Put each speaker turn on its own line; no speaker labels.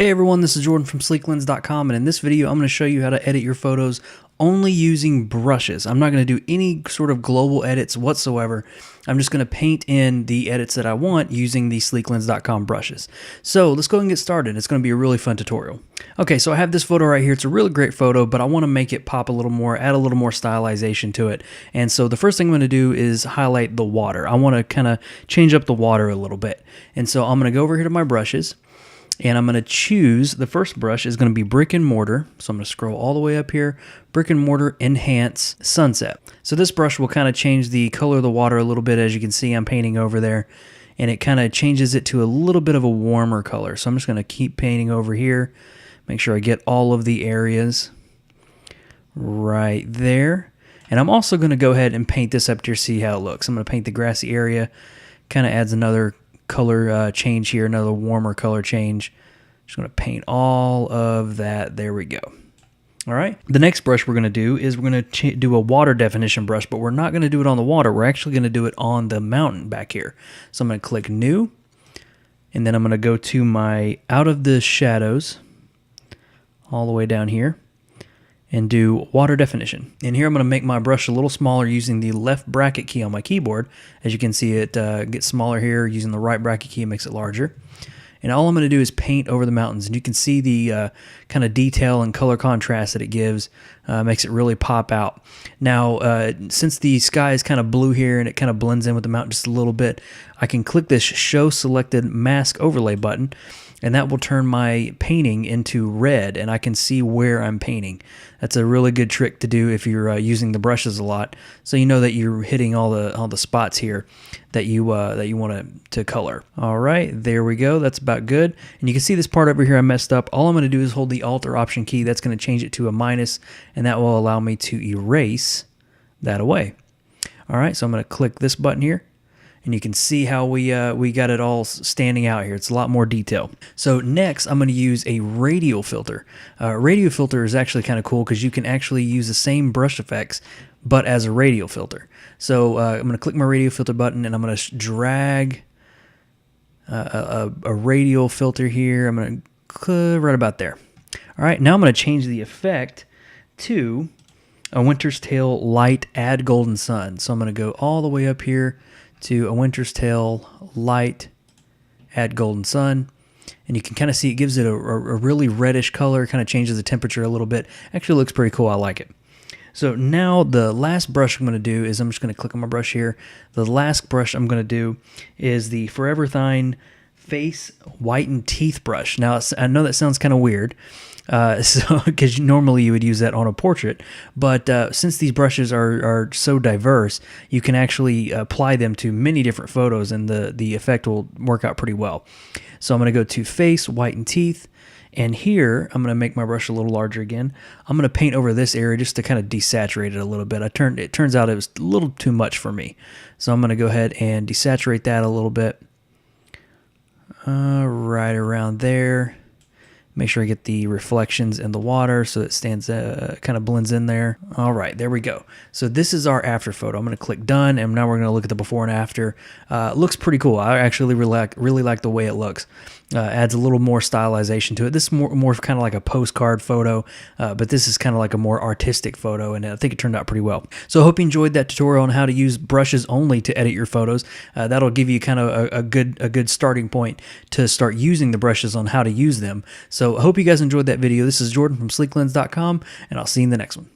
Hey everyone, this is Jordan from Sleeklens.com, and in this video I'm going to show you how to edit your photos only using brushes. I'm not going to do any sort of global edits whatsoever. I'm just going to paint in the edits that I want using the Sleeklens.com brushes. So let's go ahead and get started. It's going to be a really fun tutorial. Okay, so I have this photo right here. It's a really great photo, but I want to make it pop a little more, add a little more stylization to it. And so the first thing I'm going to do is highlight the water. I want to kind of change up the water a little bit. And so I'm going to go over here to my brushes. And I'm going to choose, the first brush is going to be Brick and Mortar. So I'm going to scroll all the way up here, Brick and Mortar Enhance Sunset. So this brush will kind of change the color of the water a little bit. As you can see, I'm painting over there. And it kind of changes it to a little bit of a warmer color. So I'm just going to keep painting over here. Make sure I get all of the areas right there. And I'm also going to go ahead and paint this up to see how it looks. I'm going to paint the grassy area. Kind of adds another color change here, another warmer color change. Just going to paint all of that. There we go. All right. The next brush we're going to do is we're going to do a water definition brush, but we're not going to do it on the water. We're actually going to do it on the mountain back here. So I'm going to click New, and then I'm going to go to my Out of the Shadows all the way down here and do water definition. And here I'm going to make my brush a little smaller using the left bracket key on my keyboard. As you can see, it gets smaller here. Using the right bracket key, it makes it larger. And all I'm going to do is paint over the mountains. And you can see the kind of detail and color contrast that it gives. Makes it really pop out. Now, since the sky is kind of blue here and it kind of blends in with the mountain just a little bit, I can click this Show Selected Mask Overlay button, and that will turn my painting into red, and I can see where I'm painting. That's a really good trick to do if you're using the brushes a lot, so you know that you're hitting all the spots here that you want to color. All right, there we go. That's about good. And you can see this part over here I messed up. All I'm going to do is hold the Alt or Option key. That's going to change it to a minus, and that will allow me to erase that away. All right, so I'm going to click this button here. And you can see how we got it all standing out here. It's a lot more detail. So next, I'm going to use a radial filter. Radial filter is actually kind of cool because you can actually use the same brush effects, but as a radial filter. So I'm going to click my radial filter button, and I'm going to drag a radial filter here. I'm going to right about there. All right, now I'm going to change the effect to A Winter's Tale Light Add Golden Sun. So I'm going to go all the way up here to A Winter's Tale Light Add Golden Sun, and you can kind of see it gives it a really reddish color, kind of changes the temperature a little bit. Actually looks pretty cool. I like it. So now the last brush I'm going to do is I'm just going to click on my brush here. The last brush I'm going to do is the Forever Thine Face Whitened Teeth brush. Now I know that sounds kind of weird, because normally you would use that on a portrait, but since these brushes are so diverse, you can actually apply them to many different photos, and the effect will work out pretty well. So I'm going to go to Face Whiten Teeth, and here I'm going to make my brush a little larger again. I'm going to paint over this area just to kind of desaturate it a little bit. It turns out it was a little too much for me, so I'm going to go ahead and desaturate that a little bit, right around there. Make sure I get the reflections in the water so it stands, kind of blends in there. All right, there we go. So this is our after photo. I'm going to click done, and now we're going to look at the before and after. Looks pretty cool. I actually really like the way it looks. Adds a little more stylization to it. This is more kind of like a postcard photo, but this is kind of like a more artistic photo, and I think it turned out pretty well. So I hope you enjoyed that tutorial on how to use brushes only to edit your photos. That'll give you kind of a good starting point to start using the brushes on how to use them. So I hope you guys enjoyed that video. This is Jordan from Sleeklens.com, and I'll see you in the next one.